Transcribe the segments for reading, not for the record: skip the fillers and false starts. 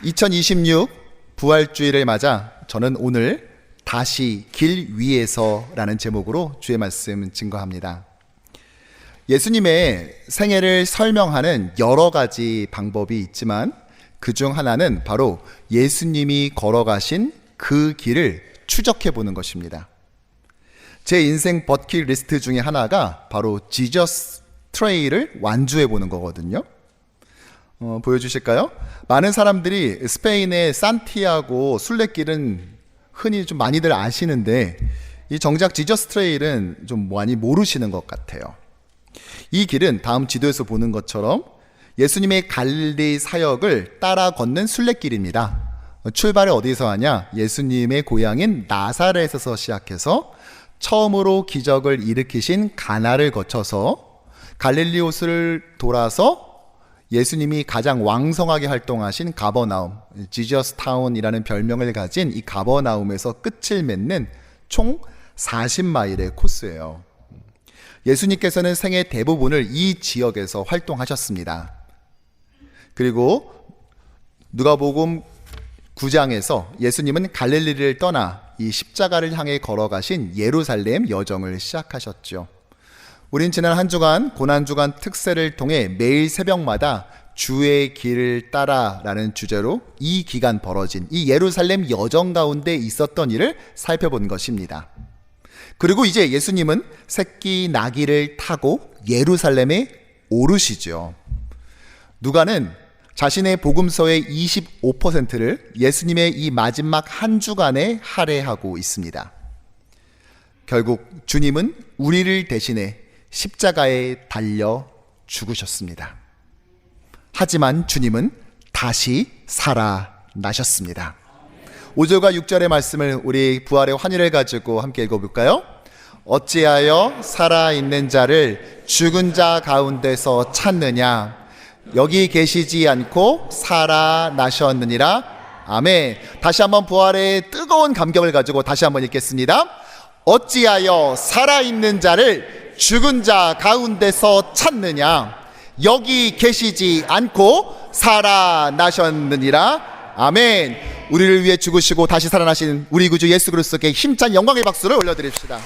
2026 부활주의를 맞아 저는 오늘 다시 길 위에서라는 제목으로 주의 말씀 증거합니다. 예수님의 생애를 설명하는 여러 가지 방법이 있지만 그중 하나는 바로 예수님이 걸어가신 그 길을 추적해 보는 것입니다. 제 인생 버킷리스트 중에 하나가 바로 지저스 트레일을 완주해 보는 거거든요. 보여주실까요? 많은 사람들이 스페인의 산티아고 순례길은 흔히 좀 많이들 아시는데 이 정작 지저스 트레일은 좀 많이 모르시는 것 같아요. 이 길은 다음 지도에서 보는 것처럼 예수님의 갈릴리 사역을 따라 걷는 순례길입니다. 출발을 어디서 하냐? 예수님의 고향인 나사렛에서 시작해서 처음으로 기적을 일으키신 가나를 거쳐서 갈릴리 호수를 돌아서 예수님이 가장 왕성하게 활동하신 가버나움, 지저스 타운이라는 별명을 가진 이 가버나움에서 끝을 맺는 총 40마일의 코스예요. 예수님께서는 생애 대부분을 이 지역에서 활동하셨습니다. 그리고 누가복음 9장에서 예수님은 갈릴리를 떠나 이 십자가를 향해 걸어가신 예루살렘 여정을 시작하셨죠. 우린 지난 한 주간 고난주간 특세를 통해 매일 새벽마다 주의 길을 따라라는 주제로 이 기간 벌어진 이 예루살렘 여정 가운데 있었던 일을 살펴본 것입니다. 그리고 이제 예수님은 새끼 나귀를 타고 예루살렘에 오르시죠. 누가는 자신의 복음서의 25%를 예수님의 이 마지막 한 주간에 할애하고 있습니다. 결국 주님은 우리를 대신해 십자가에 달려 죽으셨습니다. 하지만 주님은 다시 살아나셨습니다. 5절과 6절의 말씀을 우리 부활의 환희를 가지고 함께 읽어볼까요? 어찌하여 살아있는 자를 죽은 자 가운데서 찾느냐? 여기 계시지 않고 살아나셨느니라. 아멘. 다시 한번 부활의 뜨거운 감격을 가지고 다시 한번 읽겠습니다. 어찌하여 살아있는 자를 죽은 자 가운데서 찾느냐? 여기 계시지 않고 살아나셨느니라. 아멘. 우리를 위해 죽으시고 다시 살아나신 우리 구주 예수 그리스도께 힘찬 영광의 박수를 올려드립시다.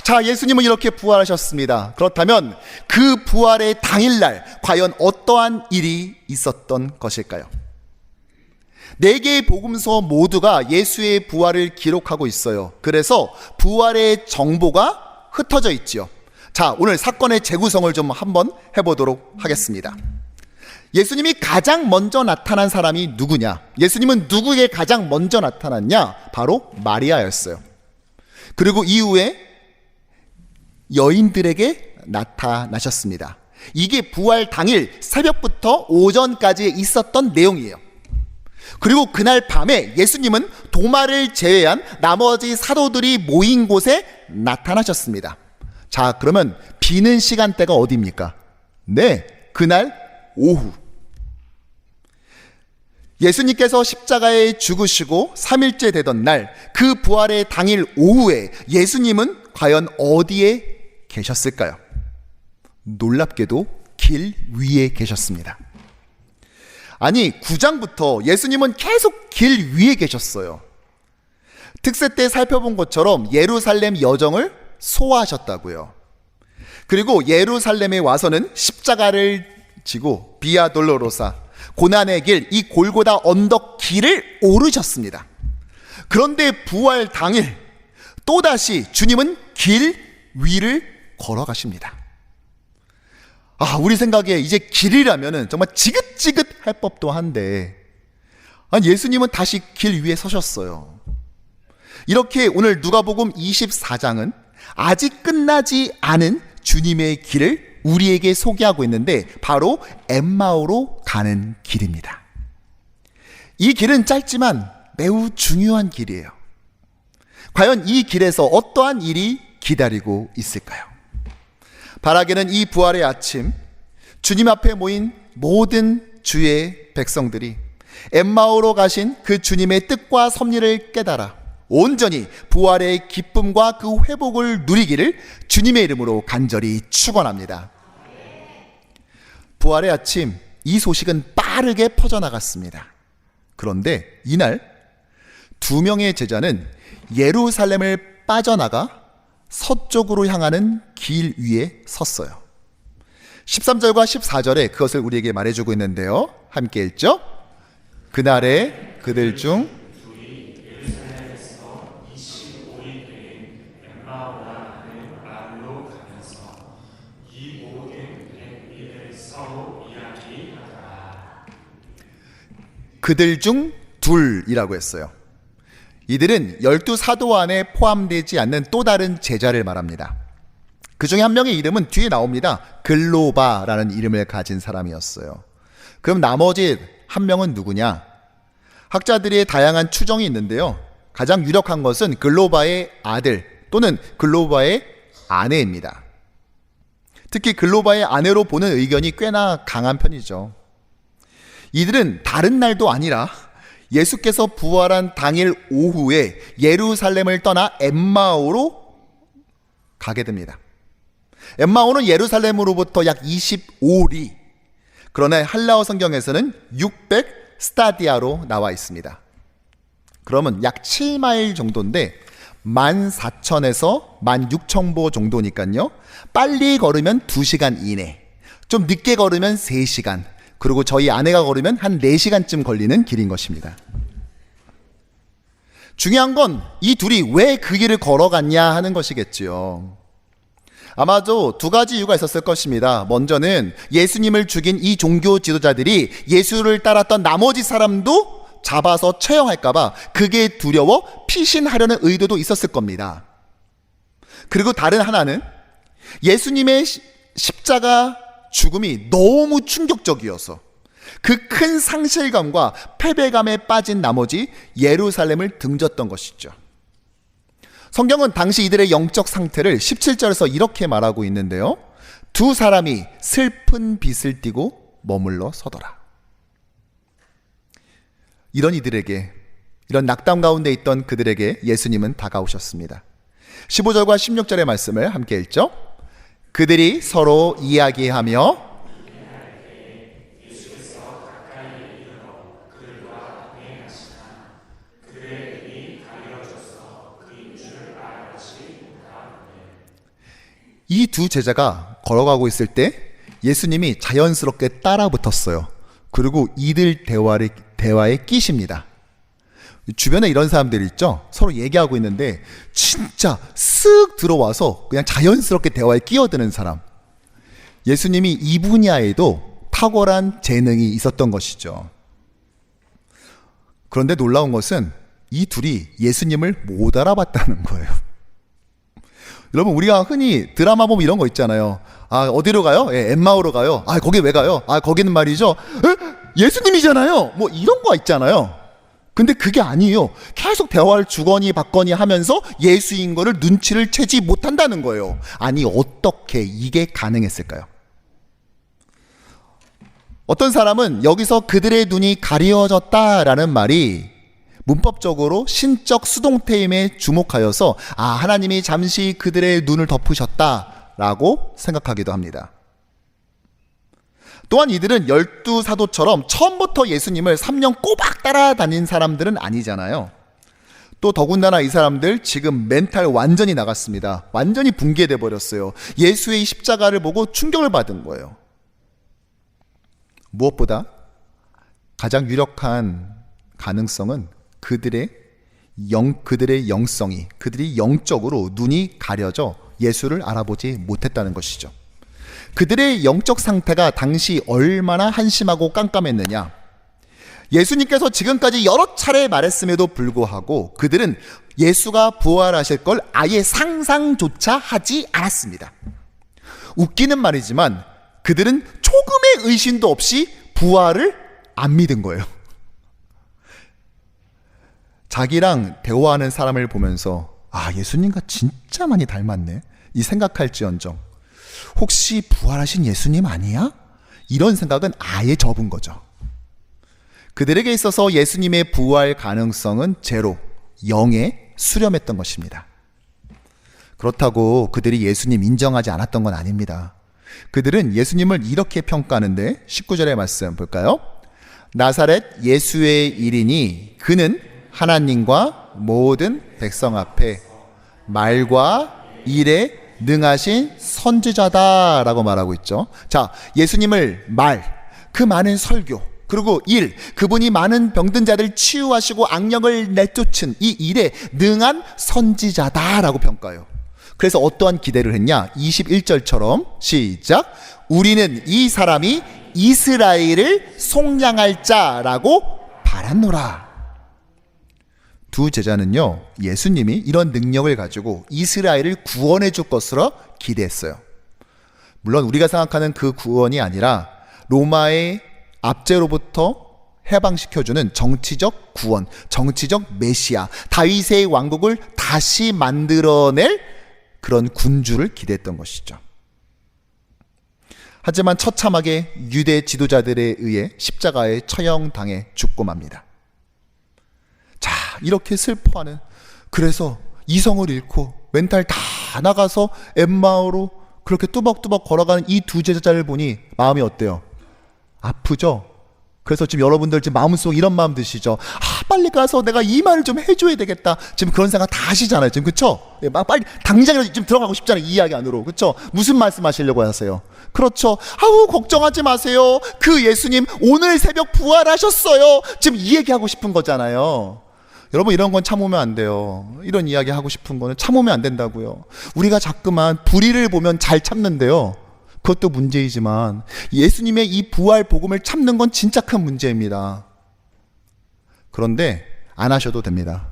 자, 예수님은 이렇게 부활하셨습니다. 그렇다면 그 부활의 당일날 과연 어떠한 일이 있었던 것일까요? 4개의 복음서 모두가 예수의 부활을 기록하고 있어요. 그래서 부활의 정보가 흩어져 있지요. 자, 오늘 사건의 재구성을 좀 한번 해보도록 하겠습니다. 예수님이 가장 먼저 나타난 사람이 누구냐? 예수님은 누구에게 가장 먼저 나타났냐? 바로 마리아였어요. 그리고 이후에 여인들에게 나타나셨습니다. 이게 부활 당일 새벽부터 오전까지 있었던 내용이에요. 그리고 그날 밤에 예수님은 도마를 제외한 나머지 사도들이 모인 곳에 나타나셨습니다. 자, 그러면 비는 시간대가 어디입니까? 네, 그날 오후. 예수님께서 십자가에 죽으시고 3일째 되던 날, 그 부활의 당일 오후에 예수님은 과연 어디에 계셨을까요? 놀랍게도 길 위에 계셨습니다. 아니, 9장부터 예수님은 계속 길 위에 계셨어요. 특세 때 살펴본 것처럼 예루살렘 여정을 소화하셨다고요. 그리고 예루살렘에 와서는 십자가를 지고 비아 돌로로사, 고난의 길, 이 골고다 언덕 길을 오르셨습니다. 그런데 부활 당일 또다시 주님은 길 위를 걸어가십니다. 우리 생각에 이제 길이라면은 정말 지긋지긋할 법도 한데, 예수님은 다시 길 위에 서셨어요. 이렇게 오늘 누가복음 24장은 아직 끝나지 않은 주님의 길을 우리에게 소개하고 있는데 바로 엠마오로 가는 길입니다. 이 길은 짧지만 매우 중요한 길이에요. 과연 이 길에서 어떠한 일이 기다리고 있을까요? 바라기는 이 부활의 아침, 주님 앞에 모인 모든 주의 백성들이 엠마오로 가신 그 주님의 뜻과 섭리를 깨달아 온전히 부활의 기쁨과 그 회복을 누리기를 주님의 이름으로 간절히 축원합니다. 부활의 아침, 이 소식은 빠르게 퍼져나갔습니다. 그런데 이날 2명의 제자는 예루살렘을 빠져나가 서쪽으로 향하는 길 위에 섰어요. 13절과 14절에 그것을 우리에게 말해주고 있는데요. 함께 읽죠. 그날에 그들 중 그들 중 둘이라고 했어요. 이들은 12사도 안에 포함되지 않는 또 다른 제자를 말합니다. 그 중에 한 명의 이름은 뒤에 나옵니다. 글로바라는 이름을 가진 사람이었어요. 그럼 나머지 한 명은 누구냐? 학자들의 다양한 추정이 있는데요. 가장 유력한 것은 글로바의 아들 또는 글로바의 아내입니다. 특히 글로바의 아내로 보는 의견이 꽤나 강한 편이죠. 이들은 다른 날도 아니라 예수께서 부활한 당일 오후에 예루살렘을 떠나 엠마오로 가게 됩니다. 엠마오는 예루살렘으로부터 약 25리, 그러나 헬라어 성경에서는 600 스타디아로 나와 있습니다. 그러면 약 7마일 정도인데 14,000에서 16,000보 정도니까요. 빨리 걸으면 2시간 이내, 좀 늦게 걸으면 3시간, 그리고 저희 아내가 걸으면 한 4시간쯤 걸리는 길인 것입니다. 중요한 건 이 둘이 왜 그 길을 걸어갔냐 하는 것이겠지요. 아마도 2가지 이유가 있었을 것입니다. 먼저는 예수님을 죽인 이 종교 지도자들이 예수를 따랐던 나머지 사람도 잡아서 처형할까봐 그게 두려워 피신하려는 의도도 있었을 겁니다. 그리고 다른 하나는 예수님의 십자가 죽음이 너무 충격적이어서 그 큰 상실감과 패배감에 빠진 나머지 예루살렘을 등졌던 것이죠. 성경은 당시 이들의 영적 상태를 17절에서 이렇게 말하고 있는데요. 2 사람이 슬픈 빛을 띠고 머물러 서더라. 이런 이들에게, 이런 낙담 가운데 있던 그들에게 예수님은 다가오셨습니다. 15절과 16절의 말씀을 함께 읽죠. 그들이 서로 이야기하며 이 2 제자가 걸어가고 있을 때 예수님이 자연스럽게 따라 붙었어요. 그리고 이들 대화에 끼십니다. 주변에 이런 사람들이 있죠. 서로 얘기하고 있는데 진짜 쓱 들어와서 그냥 자연스럽게 대화에 끼어드는 사람. 예수님이 이 분야에도 탁월한 재능이 있었던 것이죠. 그런데 놀라운 것은 이 둘이 예수님을 못 알아봤다는 거예요. 여러분, 우리가 흔히 드라마 보면 이런 거 있잖아요. 아, 어디로 가요? 예, 엠마오로 가요. 아, 거기 왜 가요? 아, 거기는 말이죠. 예수님이잖아요. 뭐 이런 거 있잖아요. 근데 그게 아니에요. 계속 대화를 주거니 받거니 하면서 예수인 거를 눈치를 채지 못한다는 거예요. 아니, 어떻게 이게 가능했을까요? 어떤 사람은 여기서 그들의 눈이 가리워졌다라는 말이 문법적으로 신적 수동태임에 주목하여서 하나님이 잠시 그들의 눈을 덮으셨다라고 생각하기도 합니다. 또한 이들은 12사도처럼 처음부터 예수님을 3년 꼬박 따라다닌 사람들은 아니잖아요. 또 더군다나 이 사람들 지금 멘탈 완전히 나갔습니다. 완전히 붕괴돼 버렸어요. 예수의 십자가를 보고 충격을 받은 거예요. 무엇보다 가장 유력한 가능성은 그들의 영성이, 그들이 영적으로 눈이 가려져 예수를 알아보지 못했다는 것이죠. 그들의 영적 상태가 당시 얼마나 한심하고 깜깜했느냐. 예수님께서 지금까지 여러 차례 말했음에도 불구하고 그들은 예수가 부활하실 걸 아예 상상조차 하지 않았습니다. 웃기는 말이지만 그들은 조금의 의심도 없이 부활을 안 믿은 거예요. 자기랑 대화하는 사람을 보면서 예수님과 진짜 많이 닮았네, 이 생각할지언정 혹시 부활하신 예수님 아니야? 이런 생각은 아예 접은 거죠. 그들에게 있어서 예수님의 부활 가능성은 제로, 0에 수렴했던 것입니다. 그렇다고 그들이 예수님 인정하지 않았던 건 아닙니다. 그들은 예수님을 이렇게 평가하는데 19절의 말씀 볼까요? 나사렛 예수의 일이니 그는 하나님과 모든 백성 앞에 말과 일에 능하신 선지자다라고 말하고 있죠. 자, 예수님을 그 많은 설교, 그리고 그분이 많은 병든 자들 치유하시고 악령을 내쫓은 이 일에 능한 선지자다라고 평가해요. 그래서 어떠한 기대를 했냐? 21절처럼 시작. 우리는 이 사람이 이스라엘을 속량할 자라고 바랐노라. 두 제자는요, 예수님이 이런 능력을 가지고 이스라엘을 구원해 줄 것으로 기대했어요. 물론 우리가 생각하는 그 구원이 아니라 로마의 압제로부터 해방시켜주는 정치적 구원, 정치적 메시아, 다윗의 왕국을 다시 만들어낼 그런 군주를 기대했던 것이죠. 하지만 처참하게 유대 지도자들에 의해 십자가에 처형당해 죽고 맙니다. 자, 이렇게 슬퍼하는, 그래서 이성을 잃고 멘탈 다 나가서 엠마오로 그렇게 뚜벅뚜벅 걸어가는 이 두 제자를 보니 마음이 어때요? 아프죠? 그래서 지금 여러분들 지금 마음속에 이런 마음 드시죠? 빨리 가서 내가 이 말을 좀 해줘야 되겠다. 지금 그런 생각 다 하시잖아요. 지금, 그쵸? 빨리 당장이라도 좀 들어가고 싶잖아요. 이 이야기 안으로. 그쵸? 무슨 말씀 하시려고 하세요? 그렇죠. 걱정하지 마세요. 그 예수님 오늘 새벽 부활하셨어요. 지금 이 얘기하고 싶은 거잖아요. 여러분, 이런 건 참으면 안 돼요. 이런 이야기 하고 싶은 거는 참으면 안 된다고요. 우리가 자꾸만 불의를 보면 잘 참는데요, 그것도 문제이지만 예수님의 이 부활 복음을 참는 건 진짜 큰 문제입니다. 그런데 안 하셔도 됩니다.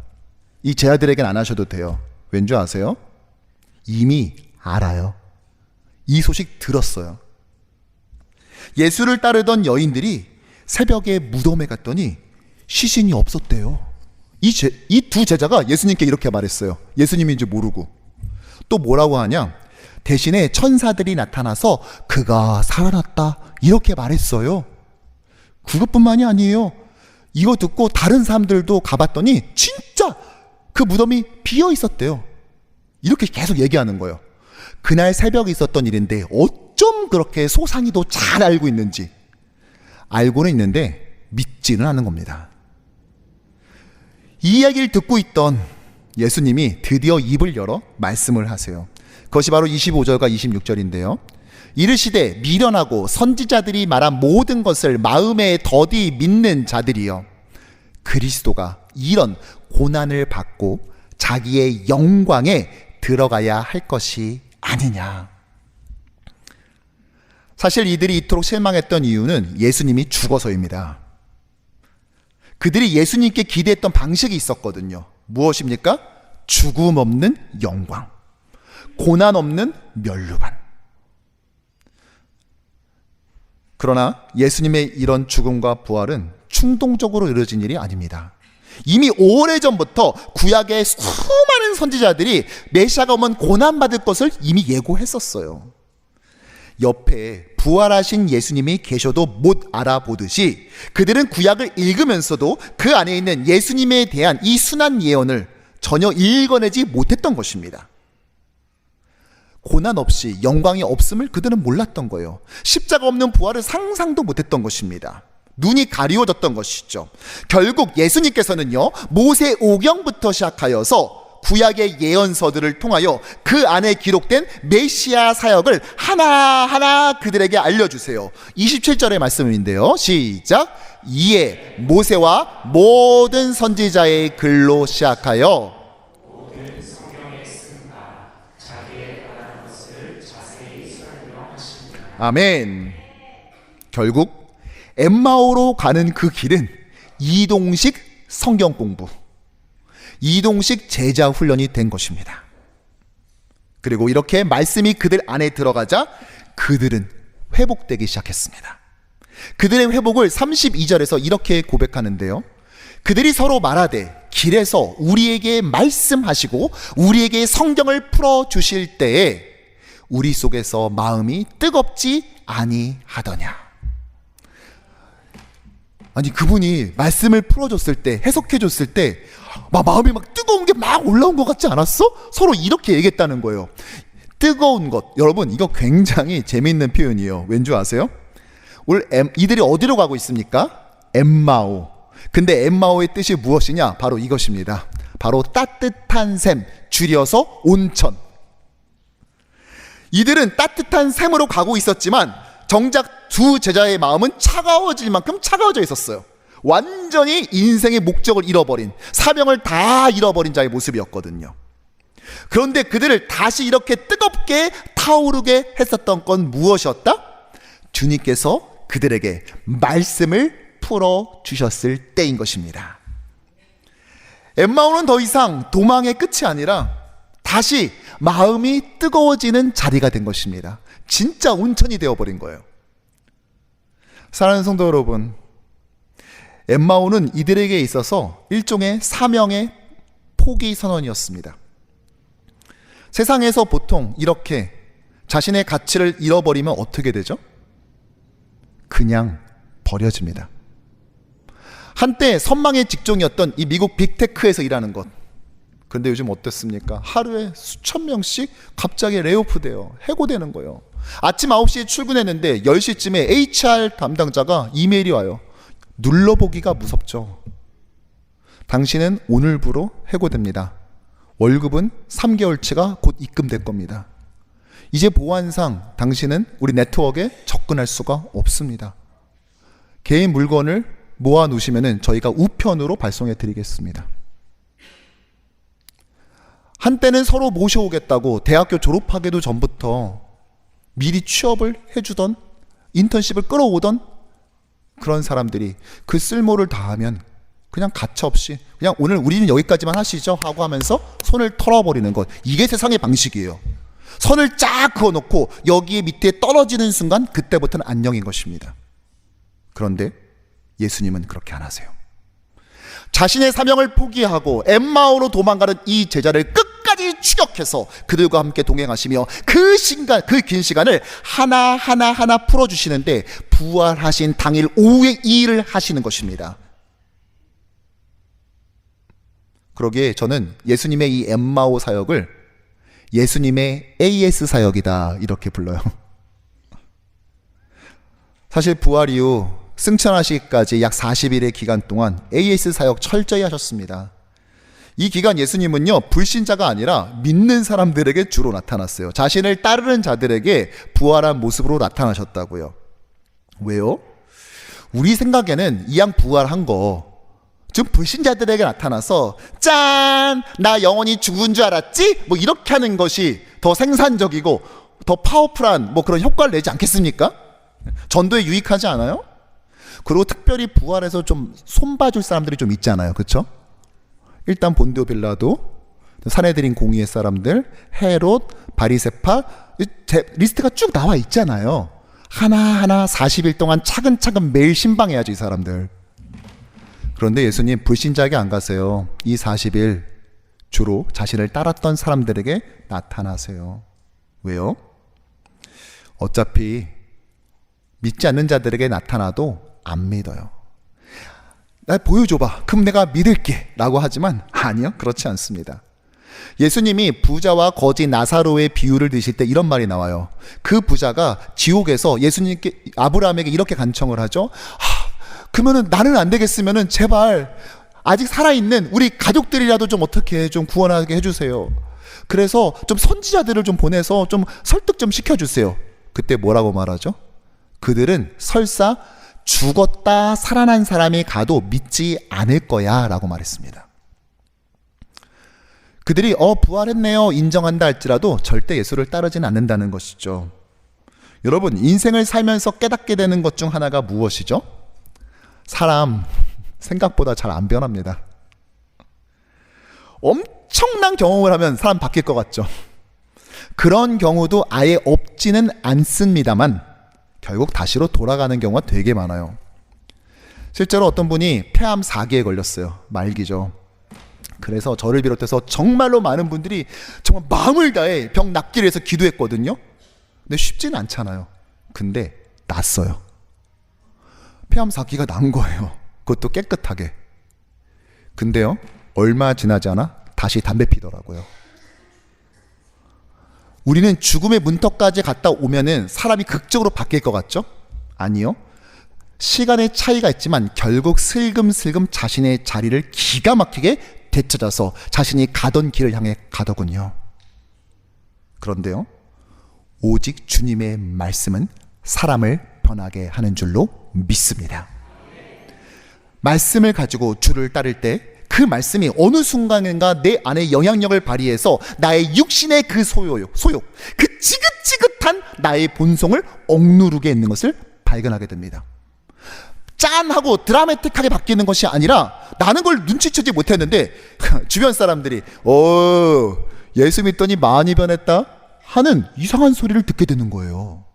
이 제자들에겐 안 하셔도 돼요. 왠지 아세요? 이미 알아요. 이 소식 들었어요. 예수를 따르던 여인들이 새벽에 무덤에 갔더니 시신이 없었대요. 이 두 제자가 예수님께 이렇게 말했어요. 예수님인지 모르고. 또 뭐라고 하냐? 대신에 천사들이 나타나서 그가 살아났다 이렇게 말했어요. 그것뿐만이 아니에요. 이거 듣고 다른 사람들도 가봤더니 진짜 그 무덤이 비어 있었대요. 이렇게 계속 얘기하는 거예요. 그날 새벽에 있었던 일인데 어쩜 그렇게 소상히도 잘 알고 있는지. 알고는 있는데 믿지는 않는 겁니다. 이 이야기를 듣고 있던 예수님이 드디어 입을 열어 말씀을 하세요. 그것이 바로 25절과 26절인데요. 이르시되 미련하고 선지자들이 말한 모든 것을 마음에 더디 믿는 자들이여, 그리스도가 이런 고난을 받고 자기의 영광에 들어가야 할 것이 아니냐. 사실 이들이 이토록 실망했던 이유는 예수님이 죽어서입니다. 그들이 예수님께 기대했던 방식이 있었거든요. 무엇입니까? 죽음 없는 영광, 고난 없는 면류관. 그러나 예수님의 이런 죽음과 부활은 충동적으로 이루어진 일이 아닙니다. 이미 오래전부터 구약의 수많은 선지자들이 메시아가 오면 고난받을 것을 이미 예고했었어요. 옆에 부활하신 예수님이 계셔도 못 알아보듯이 그들은 구약을 읽으면서도 그 안에 있는 예수님에 대한 이 순한 예언을 전혀 읽어내지 못했던 것입니다. 고난 없이 영광이 없음을 그들은 몰랐던 거예요. 십자가 없는 부활을 상상도 못했던 것입니다. 눈이 가리워졌던 것이죠. 결국 예수님께서는요, 모세오경부터 시작하여서 구약의 예언서들을 통하여 그 안에 기록된 메시아 사역을 하나하나 그들에게 알려주세요. 27절의 말씀인데요, 시작. 이에 모세와 모든 선지자의 글로 시작하여 모든 성경에 쓴 바 자기의 말한 것을 자세히 설명하십니다. 아멘. 결국 엠마오로 가는 그 길은 이동식 성경 공부, 이동식 제자 훈련이 된 것입니다. 그리고 이렇게 말씀이 그들 안에 들어가자 그들은 회복되기 시작했습니다. 그들의 회복을 32절에서 이렇게 고백하는데요, 그들이 서로 말하되 길에서 우리에게 말씀하시고 우리에게 성경을 풀어주실 때에 우리 속에서 마음이 뜨겁지 아니하더냐. 아니, 그분이 말씀을 풀어줬을 때, 해석해줬을 때 마음이 막 뜨거운 게 막 올라온 것 같지 않았어? 서로 이렇게 얘기했다는 거예요. 뜨거운 것. 여러분, 이거 굉장히 재미있는 표현이에요. 왠지 아세요? 이들이 어디로 가고 있습니까? 엠마오. 근데 엠마오의 뜻이 무엇이냐? 바로 이것입니다. 바로 따뜻한 샘, 줄여서 온천. 이들은 따뜻한 샘으로 가고 있었지만 정작 두 제자의 마음은 차가워질 만큼 차가워져 있었어요. 완전히 인생의 목적을 잃어버린, 사명을 다 잃어버린 자의 모습이었거든요. 그런데 그들을 다시 이렇게 뜨겁게 타오르게 했었던 건 무엇이었다? 주님께서 그들에게 말씀을 풀어주셨을 때인 것입니다. 엠마오는 더 이상 도망의 끝이 아니라 다시 마음이 뜨거워지는 자리가 된 것입니다. 진짜 온천이 되어버린 거예요. 사랑하는 성도 여러분, 엠마오는 이들에게 있어서 일종의 사명의 포기 선언이었습니다. 세상에서 보통 이렇게 자신의 가치를 잃어버리면 어떻게 되죠? 그냥 버려집니다. 한때 선망의 직종이었던 이 미국 빅테크에서 일하는 것. 근데 요즘 어땠습니까? 하루에 수천 명씩 갑자기 레이오프 돼요. 해고되는 거예요. 아침 9시에 출근했는데 10시쯤에 HR 담당자가 이메일이 와요. 눌러보기가 무섭죠. 당신은 오늘부로 해고됩니다. 월급은 3개월치가 곧 입금될 겁니다. 이제 보안상 당신은 우리 네트워크에 접근할 수가 없습니다. 개인 물건을 모아 놓으시면 저희가 우편으로 발송해 드리겠습니다. 한때는 서로 모셔오겠다고 대학교 졸업하기도 전부터 미리 취업을 해주던, 인턴십을 끌어오던 그런 사람들이 그 쓸모를 다하면 그냥 가차없이 그냥 오늘 우리는 여기까지만 하시죠 하고 하면서 손을 털어버리는 것. 이게 세상의 방식이에요. 선을 쫙 그어놓고 여기에 밑에 떨어지는 순간 그때부터는 안녕인 것입니다. 그런데 예수님은 그렇게 안 하세요. 자신의 사명을 포기하고 엠마오로 도망가는 이 제자를 끝까지 추격해서 그들과 함께 동행하시며 그 긴 시간을 하나 풀어주시는데 부활하신 당일 오후에 이 일을 하시는 것입니다. 그러기에 저는 예수님의 이 엠마오 사역을 예수님의 AS 사역이다 이렇게 불러요. 사실 부활 이후 승천하시기까지 약 40일의 기간 동안 AS 사역 철저히 하셨습니다. 이 기간 예수님은요, 불신자가 아니라 믿는 사람들에게 주로 나타났어요. 자신을 따르는 자들에게 부활한 모습으로 나타나셨다고요. 왜요? 우리 생각에는 이 양 부활한 거 좀 불신자들에게 나타나서 짠! 나 영원히 죽은 줄 알았지? 뭐 이렇게 하는 것이 더 생산적이고 더 파워풀한 뭐 그런 효과를 내지 않겠습니까? 전도에 유익하지 않아요? 그리고 특별히 부활해서 좀 손봐줄 사람들이 좀 있잖아요. 그렇죠? 일단 본디오 빌라도, 사내들인 공의의 사람들, 헤롯, 바리새파, 리스트가 쭉 나와 있잖아요. 하나하나 40일 동안 차근차근 매일 신방해야죠, 이 사람들. 그런데 예수님 불신자에게 안 가세요. 이 40일 주로 자신을 따랐던 사람들에게 나타나세요. 왜요? 어차피 믿지 않는 자들에게 나타나도 안 믿어요. 날 보여줘봐. 그럼 내가 믿을게. 라고 하지만 아니요. 그렇지 않습니다. 예수님이 부자와 거지 나사로의 비유를 드실 때 이런 말이 나와요. 그 부자가 지옥에서 예수님께, 아브라함에게 이렇게 간청을 하죠. 그러면은 나는 안 되겠으면은 제발 아직 살아있는 우리 가족들이라도 좀 어떻게 좀 구원하게 해주세요. 그래서 좀 선지자들을 좀 보내서 좀 설득 좀 시켜주세요. 그때 뭐라고 말하죠? 그들은 설사 죽었다 살아난 사람이 가도 믿지 않을 거야 라고 말했습니다. 그들이 부활했네요 인정한다 할지라도 절대 예수를 따르지는 않는다는 것이죠. 여러분, 인생을 살면서 깨닫게 되는 것 중 하나가 무엇이죠? 사람 생각보다 잘 안 변합니다. 엄청난 경험을 하면 사람 바뀔 것 같죠. 그런 경우도 아예 없지는 않습니다만 결국 다시로 돌아가는 경우가 되게 많아요. 실제로 어떤 분이 폐암 4기에 걸렸어요. 말기죠. 그래서 저를 비롯해서 정말로 많은 분들이 정말 마음을 다해 병 낫기를 위해서 기도했거든요. 근데 쉽지는 않잖아요. 근데 낫어요. 폐암 4기가 난 거예요. 그것도 깨끗하게. 근데요, 얼마 지나지 않아 다시 담배 피더라고요. 우리는 죽음의 문턱까지 갔다 오면은 사람이 극적으로 바뀔 것 같죠? 아니요. 시간의 차이가 있지만 결국 슬금슬금 자신의 자리를 기가 막히게 되찾아서 자신이 가던 길을 향해 가더군요. 그런데요, 오직 주님의 말씀은 사람을 변하게 하는 줄로 믿습니다. 말씀을 가지고 주를 따를 때 그 말씀이 어느 순간인가 내 안에 영향력을 발휘해서 나의 육신의 그 소욕, 그 지긋지긋한 나의 본성을 억누르게 있는 것을 발견하게 됩니다. 짠하고 드라마틱하게 바뀌는 것이 아니라 나는 그걸 눈치채지 못했는데 주변 사람들이 예수 믿더니 많이 변했다 하는 이상한 소리를 듣게 되는 거예요.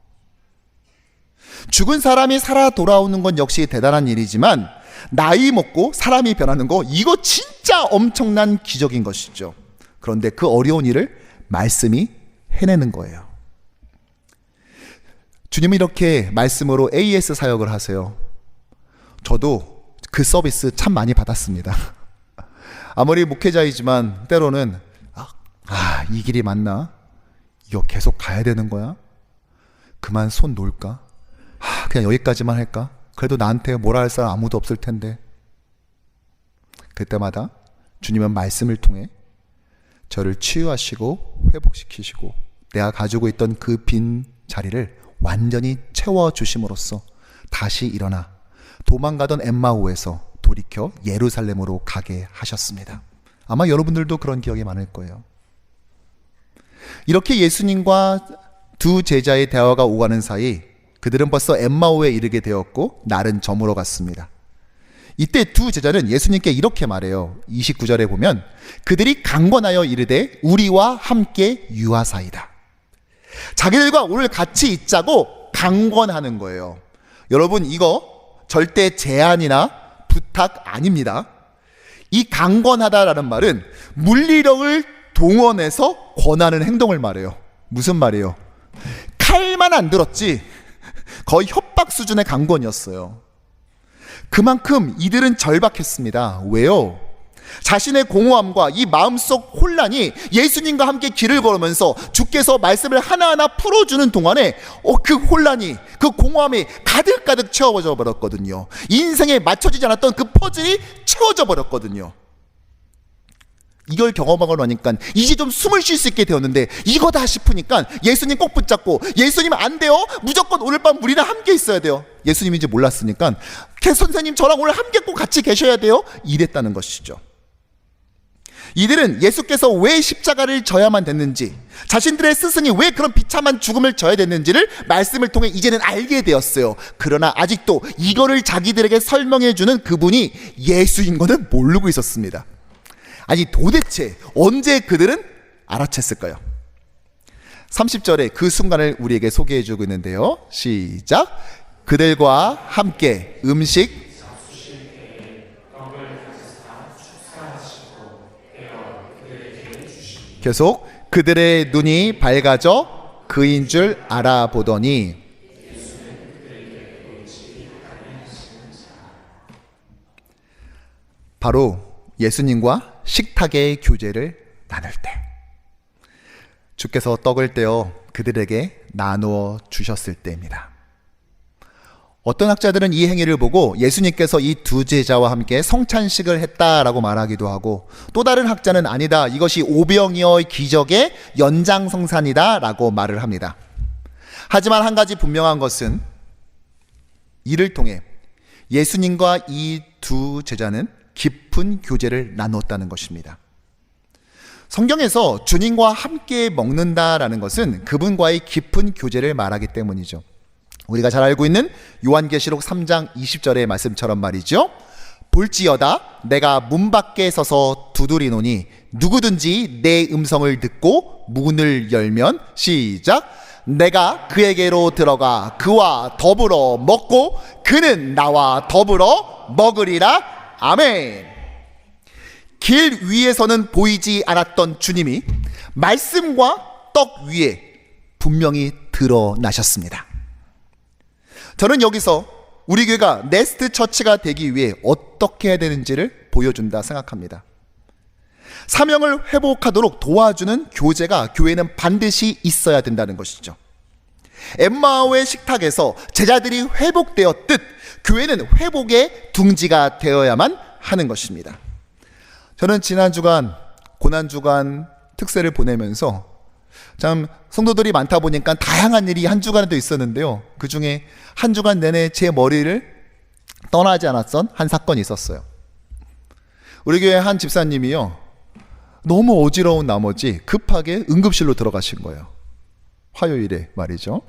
죽은 사람이 살아 돌아오는 건 역시 대단한 일이지만 나이 먹고 사람이 변하는 거, 이거 진짜 엄청난 기적인 것이죠. 그런데 그 어려운 일을 말씀이 해내는 거예요. 주님은 이렇게 말씀으로 AS 사역을 하세요. 저도 그 서비스 참 많이 받았습니다. 아무리 목회자이지만 때로는 이 길이 맞나? 이거 계속 가야 되는 거야? 그만 손 놓을까? 그냥 여기까지만 할까? 그래도 나한테 뭐라 할 사람 아무도 없을 텐데. 그때마다 주님은 말씀을 통해 저를 치유하시고 회복시키시고 내가 가지고 있던 그 빈 자리를 완전히 채워주심으로써 다시 일어나 도망가던 엠마오에서 돌이켜 예루살렘으로 가게 하셨습니다. 아마 여러분들도 그런 기억이 많을 거예요. 이렇게 예수님과 두 제자의 대화가 오가는 사이 그들은 벌써 엠마오에 이르게 되었고 날은 저물어 갔습니다. 이때 두 제자는 예수님께 이렇게 말해요. 29절에 보면 그들이 강권하여 이르되 우리와 함께 유하사이다. 자기들과 오늘 같이 있자고 강권하는 거예요. 여러분, 이거 절대 제안이나 부탁 아닙니다. 이 강권하다라는 말은 물리력을 동원해서 권하는 행동을 말해요. 무슨 말이에요? 칼만 안 들었지 거의 협박 수준의 강권이었어요. 그만큼 이들은 절박했습니다. 왜요? 자신의 공허함과 이 마음속 혼란이 예수님과 함께 길을 걸으면서 주께서 말씀을 하나하나 풀어주는 동안에 그 혼란이, 그 공허함이 가득가득 채워져 버렸거든요. 인생에 맞춰지지 않았던 그 퍼즐이 채워져 버렸거든요. 이걸 경험하고 나니까 이제 좀 숨을 쉴 수 있게 되었는데 이거다 싶으니까 예수님 꼭 붙잡고 예수님 안 돼요? 무조건 오늘 밤 우리랑 함께 있어야 돼요. 예수님인지 몰랐으니까 선생님 저랑 오늘 함께 꼭 같이 계셔야 돼요? 이랬다는 것이죠. 이들은 예수께서 왜 십자가를 져야만 됐는지, 자신들의 스승이 왜 그런 비참한 죽음을 져야 됐는지를 말씀을 통해 이제는 알게 되었어요. 그러나 아직도 이거를 자기들에게 설명해주는 그분이 예수인 것은 모르고 있었습니다. 아니 도대체 언제 그들은 알아챘을까요? 30절에 그 순간을 우리에게 소개해주고 있는데요. 시작. 그들과 함께 음식 계속 그들의 눈이 밝아져 그인 줄 알아보더니 바로 예수님과 식탁의 교제를 나눌 때 주께서 떡을 떼어 그들에게 나누어 주셨을 때입니다. 어떤 학자들은 이 행위를 보고 예수님께서 이 두 제자와 함께 성찬식을 했다라고 말하기도 하고, 또 다른 학자는 아니다, 이것이 오병이어의 기적의 연장성산이다 라고 말을 합니다. 하지만 한 가지 분명한 것은 이를 통해 예수님과 이 두 제자는 깊은 교제를 나눴다는 것입니다. 성경에서 주님과 함께 먹는다라는 것은 그분과의 깊은 교제를 말하기 때문이죠. 우리가 잘 알고 있는 요한계시록 3장 20절의 말씀처럼 말이죠. 볼지어다 내가 문 밖에 서서 두드리노니 누구든지 내 음성을 듣고 문을 열면 시작. 내가 그에게로 들어가 그와 더불어 먹고 그는 나와 더불어 먹으리라. 아멘. 길 위에서는 보이지 않았던 주님이 말씀과 떡 위에 분명히 드러나셨습니다. 저는 여기서 우리 교회가 네스트 처치가 되기 위해 어떻게 해야 되는지를 보여준다 생각합니다. 사명을 회복하도록 도와주는 교제가 교회는 반드시 있어야 된다는 것이죠. 엠마오의 식탁에서 제자들이 회복되었듯 교회는 회복의 둥지가 되어야만 하는 것입니다. 저는 지난 주간 고난주간 특세를 보내면서 참 성도들이 많다 보니까 다양한 일이 한 주간에도 있었는데요. 그 중에 한 주간 내내 제 머리를 떠나지 않았던 한 사건이 있었어요. 우리 교회 한 집사님이요, 너무 어지러운 나머지 급하게 응급실로 들어가신 거예요. 화요일에 말이죠.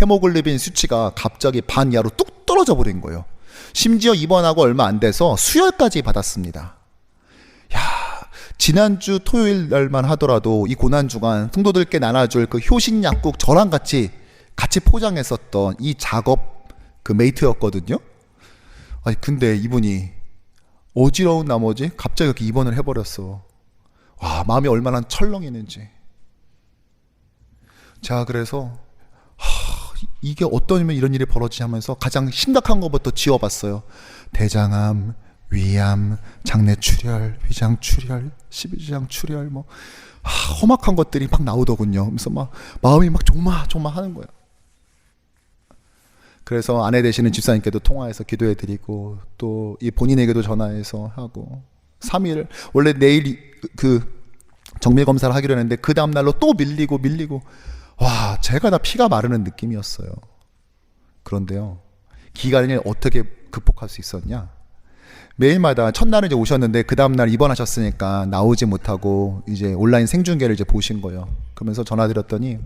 헤모글로빈 수치가 갑자기 반 이하로 뚝 떨어져 버린 거예요. 심지어 입원하고 얼마 안 돼서 수혈까지 받았습니다. 야, 지난주 토요일 날만 하더라도 이 고난주간 성도들께 나눠줄 그 효신약국 저랑 같이 포장했었던 이 작업 그 메이트였거든요. 아니 근데 이분이 어지러운 나머지 갑자기 이렇게 입원을 해버렸어. 와, 마음이 얼마나 철렁했는지. 자, 그래서 이게 어떠면 이런 일이 벌어지지 하면서 가장 심각한 것부터 지워봤어요. 대장암, 위암, 장내출혈, 위장출혈, 십이지장출혈, 뭐 험악한 것들이 막 나오더군요. 그래서 막 마음이 막 조마조마하는 거예요. 그래서 아내 되시는 집사님께도 통화해서 기도해드리고 또 이 본인에게도 전화해서 하고 3일 원래 내일 그 정밀 검사를 하기로 했는데 그 다음 날로 또 밀리고 와, 제가 다 피가 마르는 느낌이었어요. 그런데요, 기간을 어떻게 극복할 수 있었냐? 매일마다 첫날은 이제 오셨는데 그 다음 날 입원하셨으니까 나오지 못하고 이제 온라인 생중계를 이제 보신 거예요. 그러면서 전화드렸더니,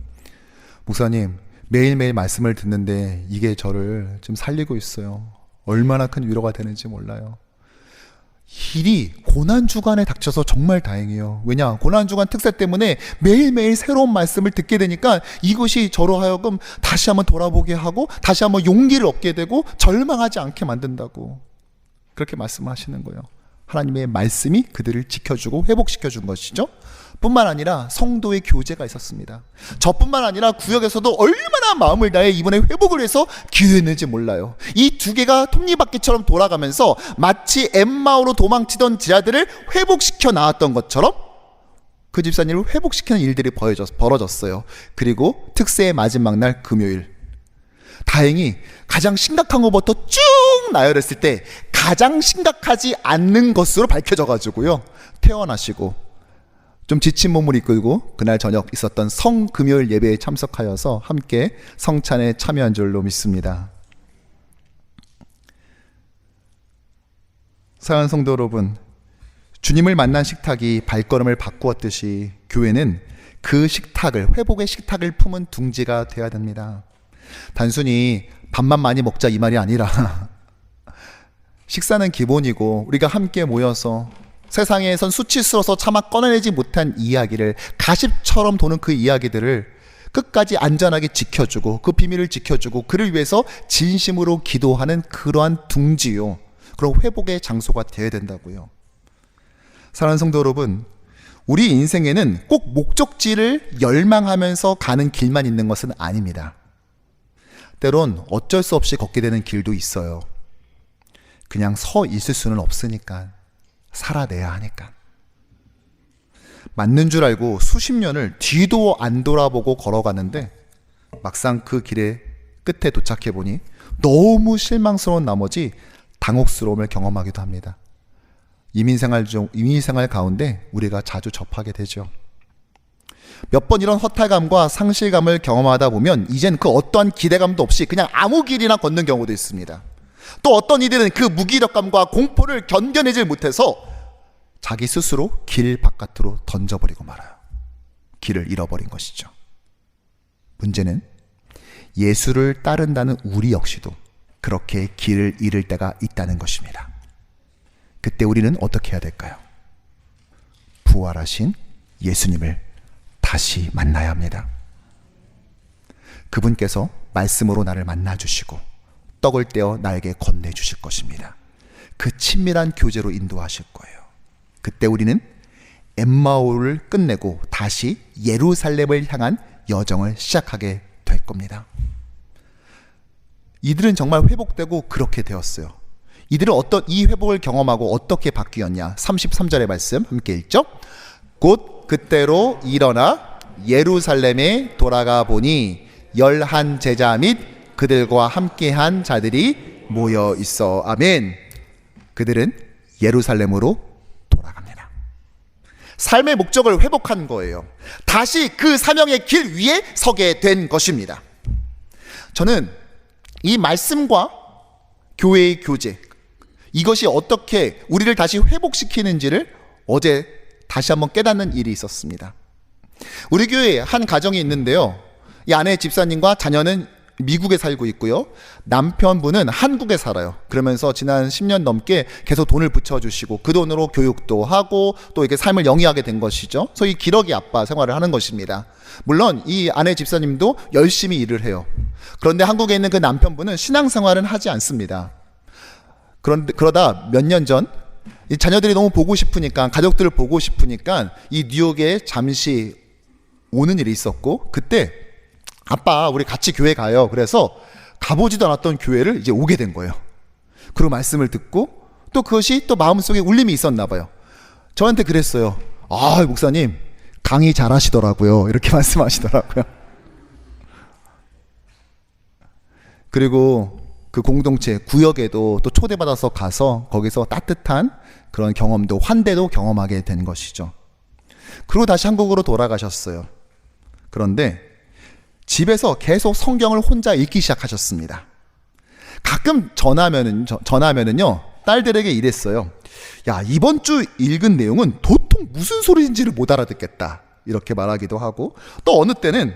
목사님 매일매일 말씀을 듣는데 이게 저를 좀 살리고 있어요. 얼마나 큰 위로가 되는지 몰라요. 일이 고난주간에 닥쳐서 정말 다행이에요. 왜냐, 고난주간 특세 때문에 매일매일 새로운 말씀을 듣게 되니까 이것이 저로 하여금 다시 한번 돌아보게 하고 다시 한번 용기를 얻게 되고 절망하지 않게 만든다고 그렇게 말씀하시는 거예요. 하나님의 말씀이 그들을 지켜주고 회복시켜준 것이죠. 뿐만 아니라 성도의 교제가 있었습니다. 저뿐만 아니라 구역에서도 얼마나 마음을 다해 이번에 회복을 위해서 기도했는지 몰라요. 이 두 개가 톱니바퀴처럼 돌아가면서 마치 엠마오로 도망치던 제자들을 회복시켜 나왔던 것처럼 그 집사님을 회복시키는 일들이 벌어졌어요. 그리고 특세의 마지막 날 금요일, 다행히 가장 심각한 것부터 쭉 나열했을 때 가장 심각하지 않는 것으로 밝혀져가지고요, 퇴원하시고 좀 지친 몸을 이끌고 그날 저녁 있었던 성금요일 예배에 참석하여서 함께 성찬에 참여한 줄로 믿습니다. 사랑하는 성도 여러분, 주님을 만난 식탁이 발걸음을 바꾸었듯이 교회는 그 식탁을, 회복의 식탁을 품은 둥지가 되어야 됩니다. 단순히 밥만 많이 먹자 이 말이 아니라 식사는 기본이고 우리가 함께 모여서 세상에선 수치스러워서 차마 꺼내내지 못한 이야기를, 가십처럼 도는 그 이야기들을 끝까지 안전하게 지켜주고 그 비밀을 지켜주고 그를 위해서 진심으로 기도하는 그러한 둥지요, 그런 회복의 장소가 되어야 된다고요. 사랑하는 성도 여러분, 우리 인생에는 꼭 목적지를 열망하면서 가는 길만 있는 것은 아닙니다. 때론 어쩔 수 없이 걷게 되는 길도 있어요. 그냥 서 있을 수는 없으니까, 살아내야 하니까. 맞는 줄 알고 수십 년을 뒤도 안 돌아보고 걸어가는데 막상 그 길의 끝에 도착해 보니 너무 실망스러운 나머지 당혹스러움을 경험하기도 합니다. 이민생활 가운데 우리가 자주 접하게 되죠. 몇 번 이런 허탈감과 상실감을 경험하다 보면 이젠 그 어떠한 기대감도 없이 그냥 아무 길이나 걷는 경우도 있습니다. 또 어떤 이들은 그 무기력감과 공포를 견뎌내지 못해서 자기 스스로 길 바깥으로 던져버리고 말아요. 길을 잃어버린 것이죠. 문제는 예수를 따른다는 우리 역시도 그렇게 길을 잃을 때가 있다는 것입니다. 그때 우리는 어떻게 해야 될까요? 부활하신 예수님을 다시 만나야 합니다. 그분께서 말씀으로 나를 만나주시고 떡을 떼어 나에게 건네주실 것입니다. 그 친밀한 교제로 인도하실 거예요. 그때 우리는 엠마오를 끝내고 다시 예루살렘을 향한 여정을 시작하게 될 겁니다. 이들은 정말 회복되고 그렇게 되었어요. 이들은 이 회복을 경험하고 어떻게 바뀌었냐? 33절의 말씀 함께 읽죠. 곧 그때로 일어나 예루살렘에 돌아가 보니 11 제자 및 그들과 함께한 자들이 모여 있어. 아멘. 그들은 예루살렘으로 돌아갑니다. 삶의 목적을 회복한 거예요. 다시 그 사명의 길 위에 서게 된 것입니다. 저는 이 말씀과 교회의 교제, 이것이 어떻게 우리를 다시 회복시키는지를 어제 다시 한번 깨닫는 일이 있었습니다. 우리 교회에 한 가정이 있는데요, 이 아내 집사님과 자녀는 미국에 살고 있고요, 남편분은 한국에 살아요. 그러면서 지난 10년 넘게 계속 돈을 붙여주시고 그 돈으로 교육도 하고 또 이렇게 삶을 영위하게 된 것이죠. 소위 기러기 아빠 생활을 하는 것입니다. 물론 이 아내 집사님도 열심히 일을 해요. 그런데 한국에 있는 그 남편분은 신앙생활은 하지 않습니다. 그러다 몇 년 전 이 자녀들이 너무 보고 싶으니까, 가족들을 보고 싶으니까 이 뉴욕에 잠시 오는 일이 있었고, 그때 아빠 우리 같이 교회 가요. 그래서 가보지도 않았던 교회를 이제 오게 된 거예요. 그리고 말씀을 듣고 또 그것이 또 마음속에 울림이 있었나 봐요. 저한테 그랬어요. 아, 목사님 강의 잘하시더라고요. 이렇게 말씀하시더라고요. 그리고 그 공동체 구역에도 또 초대받아서 가서 거기서 따뜻한 그런 경험도, 환대도 경험하게 된 것이죠. 그리고 다시 한국으로 돌아가셨어요. 그런데 집에서 계속 성경을 혼자 읽기 시작하셨습니다. 가끔 전화하면은요, 딸들에게 이랬어요. 야, 이번 주 읽은 내용은 도통 무슨 소리인지를 못 알아듣겠다. 이렇게 말하기도 하고, 또 어느 때는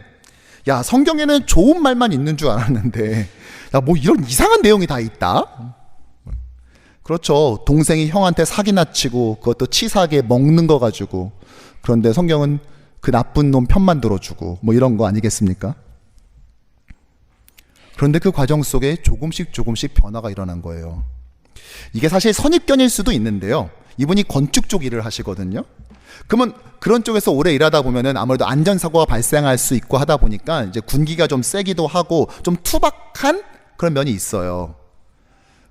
야, 성경에는 좋은 말만 있는 줄 알았는데 야, 뭐 이런 이상한 내용이 다 있다? 그렇죠. 동생이 형한테 사기나 치고 그것도 치사하게 먹는 거 가지고, 그런데 성경은 그 나쁜 놈 편만 들어주고 뭐 이런 거 아니겠습니까? 그런데 그 과정 속에 조금씩 변화가 일어난 거예요. 이게 사실 선입견일 수도 있는데요, 이분이 건축 쪽 일을 하시거든요. 그러면 그런 쪽에서 오래 일하다 보면은 아무래도 안전사고가 발생할 수 있고 하다 보니까 이제 군기가 좀 세기도 하고 좀 투박한 그런 면이 있어요.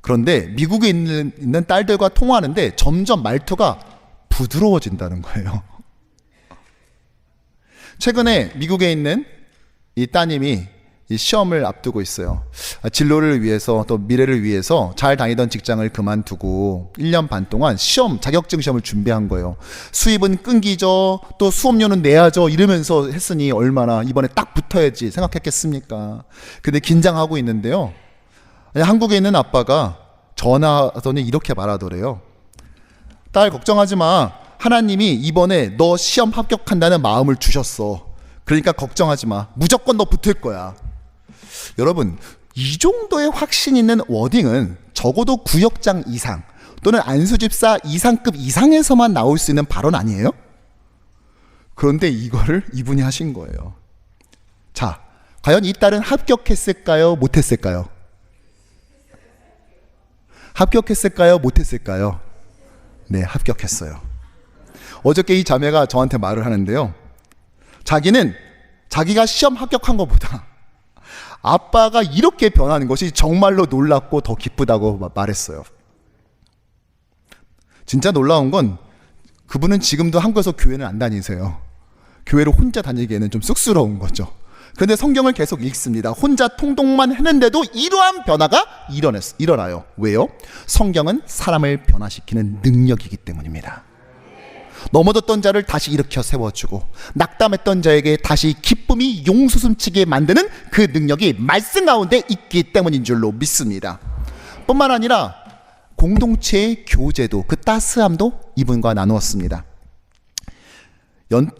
그런데 미국에 있는 딸들과 통화하는데 점점 말투가 부드러워진다는 거예요. 최근에 미국에 있는 이 따님이 이 시험을 앞두고 있어요. 진로를 위해서 또 미래를 위해서 잘 다니던 직장을 그만두고 1년 반 동안 자격증 시험을 준비한 거예요. 수입은 끊기죠, 또 수업료는 내야죠 이러면서 했으니 얼마나 이번에 딱 붙어야지 생각했겠습니까? 근데 긴장하고 있는데요, 한국에 있는 아빠가 전화하더니 이렇게 말하더래요. 딸 걱정하지 마. 하나님이 이번에 너 시험 합격한다는 마음을 주셨어. 그러니까 걱정하지 마. 무조건 너 붙을 거야. 여러분, 이 정도의 확신 있는 워딩은 적어도 구역장 이상 또는 안수집사 이상급 이상에서만 나올 수 있는 발언 아니에요? 그런데 이거를 이분이 하신 거예요. 자, 과연 이 딸은 합격했을까요? 못했을까요? 합격했을까요? 못했을까요? 네, 합격했어요. 어저께 이 자매가 저한테 말을 하는데요, 자기가 시험 합격한 것보다 아빠가 이렇게 변하는 것이 정말로 놀랍고 더 기쁘다고 말했어요. 진짜 놀라운 건 그분은 지금도 한국에서 교회는 안 다니세요. 교회를 혼자 다니기에는 좀 쑥스러운 거죠. 그런데 성경을 계속 읽습니다. 혼자 통독만 했는데도 이러한 변화가 일어나요. 왜요? 성경은 사람을 변화시키는 능력이기 때문입니다. 넘어졌던 자를 다시 일으켜 세워주고 낙담했던 자에게 다시 기쁨이 용솟음치게 만드는 그 능력이 말씀 가운데 있기 때문인 줄로 믿습니다. 뿐만 아니라 공동체의 교제도, 그 따스함도 이분과 나누었습니다.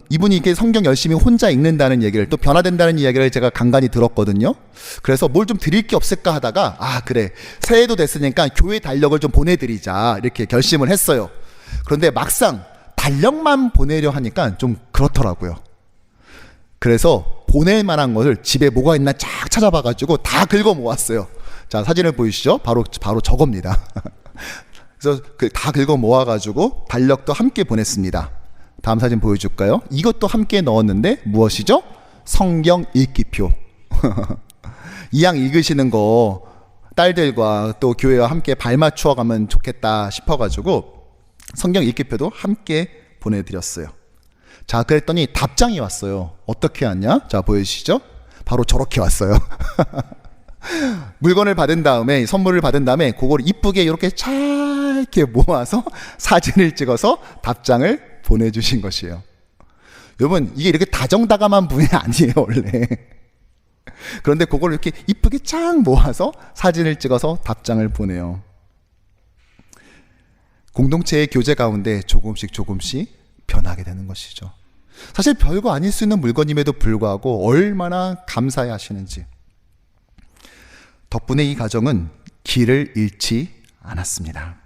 이분이 이렇게 성경 열심히 혼자 읽는다는 얘기를, 또 변화된다는 이야기를 제가 간간히 들었거든요. 그래서 뭘 좀 드릴 게 없을까 하다가 그래, 새해도 됐으니까 교회 달력을 좀 보내드리자 이렇게 결심을 했어요. 그런데 막상 달력만 보내려 하니까 좀 그렇더라고요. 그래서 보낼 만한 것을 집에 뭐가 있나 쫙 찾아봐가지고 다 긁어 모았어요. 자, 사진을 보이시죠? 바로 저겁니다. 그래서 다 긁어 모아가지고 달력도 함께 보냈습니다. 다음 사진 보여줄까요? 이것도 함께 넣었는데 무엇이죠? 성경 읽기표. 이 양 읽으시는 거 딸들과 또 교회와 함께 발맞추어 가면 좋겠다 싶어가지고 성경 읽기표도 함께 보내드렸어요. 자, 그랬더니 답장이 왔어요. 어떻게 왔냐? 자, 보여주시죠. 바로 저렇게 왔어요. 물건을 받은 다음에, 선물을 받은 다음에 그걸 이쁘게 이렇게 짧게 모아서 사진을 찍어서 답장을 보내주신 것이에요. 여러분, 이게 이렇게 다정다감한 분이 아니에요, 원래. 그런데 그걸 이렇게 이쁘게 쫙 모아서 사진을 찍어서 답장을 보내요. 공동체의 교제 가운데 조금씩 변하게 되는 것이죠. 사실 별거 아닐 수 있는 물건임에도 불구하고 얼마나 감사해 하시는지. 덕분에 이 가정은 길을 잃지 않았습니다.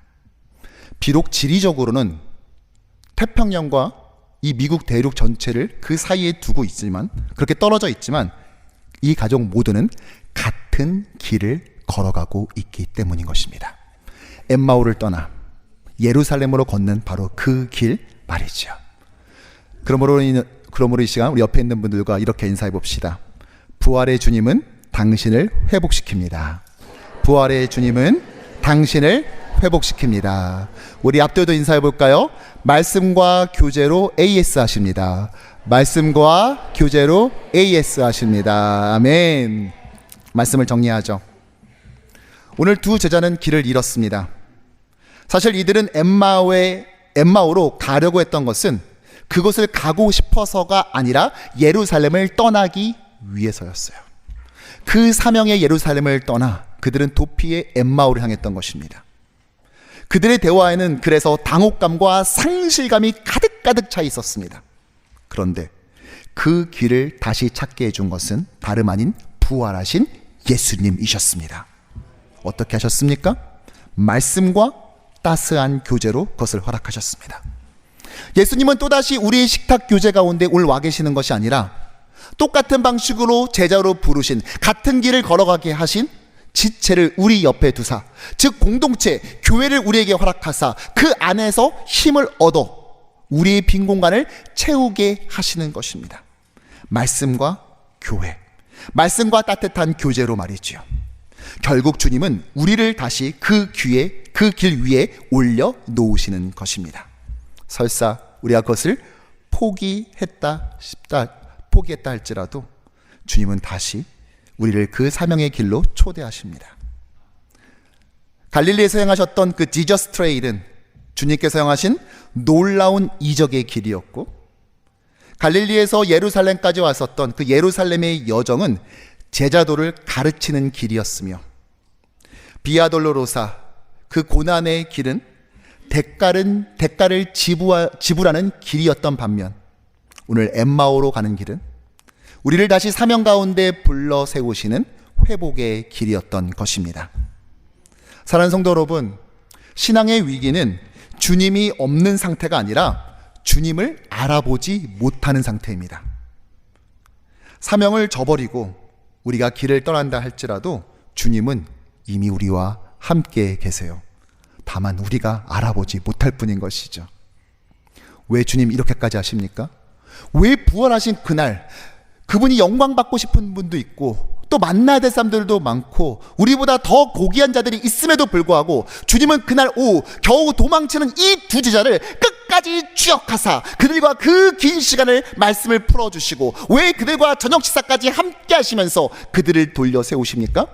비록 지리적으로는 태평양과 이 미국 대륙 전체를 그 사이에 두고 있지만, 그렇게 떨어져 있지만 이 가족 모두는 같은 길을 걸어가고 있기 때문인 것입니다. 엠마오를 떠나 예루살렘으로 걷는 바로 그 길 말이죠. 그러므로 이 시간 우리 옆에 있는 분들과 이렇게 인사해 봅시다. 부활의 주님은 당신을 회복시킵니다. 부활의 주님은 당신을 회복시킵니다. 우리 앞뒤도 인사해 볼까요? 말씀과 교제로 AS 하십니다. 말씀과 교제로 AS 하십니다. 아멘. 말씀을 정리하죠. 오늘 두 제자는 길을 잃었습니다. 사실 이들은 엠마오로 가려고 했던 것은 그곳을 가고 싶어서가 아니라 예루살렘을 떠나기 위해서였어요. 그 사명의 예루살렘을 떠나 그들은 도피의 엠마오를 향했던 것입니다. 그들의 대화에는 그래서 당혹감과 상실감이 가득가득 차 있었습니다. 그런데 그 길을 다시 찾게 해준 것은 다름 아닌 부활하신 예수님이셨습니다. 어떻게 하셨습니까? 말씀과 따스한 교제로 그것을 허락하셨습니다. 예수님은 또다시 우리의 식탁 교제 가운데 와 계시는 것이 아니라 똑같은 방식으로 제자로 부르신, 같은 길을 걸어가게 하신 지체를 우리 옆에 두사, 즉 공동체, 교회를 우리에게 허락하사 그 안에서 힘을 얻어 우리의 빈 공간을 채우게 하시는 것입니다. 말씀과 교회, 말씀과 따뜻한 교제로 말이지요. 결국 주님은 우리를 다시 그 길 위에 올려 놓으시는 것입니다. 설사 우리가 그것을 포기했다 할지라도 주님은 다시 우리를 그 사명의 길로 초대하십니다. 갈릴리에서 행하셨던 그 지저스 트레일은 주님께서 행하신 놀라운 이적의 길이었고, 갈릴리에서 예루살렘까지 왔었던 그 예루살렘의 여정은 제자도를 가르치는 길이었으며, 비아 돌로로사 그 고난의 길은 대가를 지불하는 길이었던 반면, 오늘 엠마오로 가는 길은 우리를 다시 사명 가운데 불러 세우시는 회복의 길이었던 것입니다. 사랑하는 성도 여러분, 신앙의 위기는 주님이 없는 상태가 아니라 주님을 알아보지 못하는 상태입니다. 사명을 저버리고 우리가 길을 떠난다 할지라도 주님은 이미 우리와 함께 계세요. 다만 우리가 알아보지 못할 뿐인 것이죠. 왜 주님 이렇게까지 하십니까? 왜 부활하신 그날 그분이 영광받고 싶은 분도 있고 또 만나야 될 사람들도 많고 우리보다 더 고귀한 자들이 있음에도 불구하고 주님은 그날 오후 겨우 도망치는 이 두 제자를 끝까지 추억하사 그들과 그 긴 시간을 말씀을 풀어주시고 왜 그들과 저녁 식사까지 함께 하시면서 그들을 돌려 세우십니까?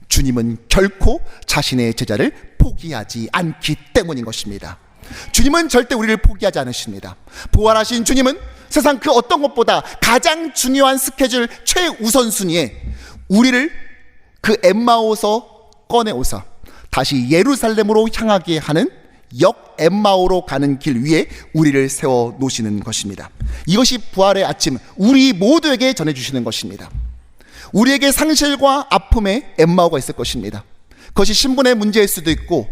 주님은 결코 자신의 제자를 포기하지 않기 때문인 것입니다. 주님은 절대 우리를 포기하지 않으십니다. 부활하신 주님은 세상 그 어떤 것보다 가장 중요한 스케줄 최우선순위에 우리를 그 엠마오서 꺼내오사 다시 예루살렘으로 향하게 하는 역 엠마오로 가는 길 위에 우리를 세워 놓으시는 것입니다. 이것이 부활의 아침 우리 모두에게 전해주시는 것입니다. 우리에게 상실과 아픔의 엠마오가 있을 것입니다. 그것이 신분의 문제일 수도 있고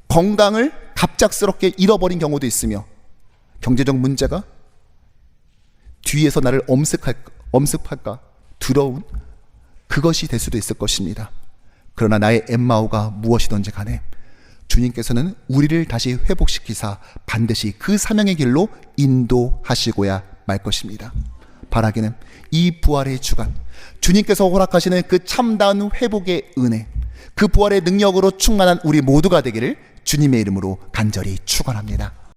건강을 갑작스럽게 잃어버린 경우도 있으며 경제적 문제가 뒤에서 나를 엄습할까 두려운 그것이 될 수도 있을 것입니다. 그러나 나의 엠마오가 무엇이든지 간에 주님께서는 우리를 다시 회복시키사 반드시 그 사명의 길로 인도하시고야 말 것입니다. 바라기는 이 부활의 주간 주님께서 허락하시는 그 참다운 회복의 은혜, 그 부활의 능력으로 충만한 우리 모두가 되기를 주님의 이름으로 간절히 축원합니다.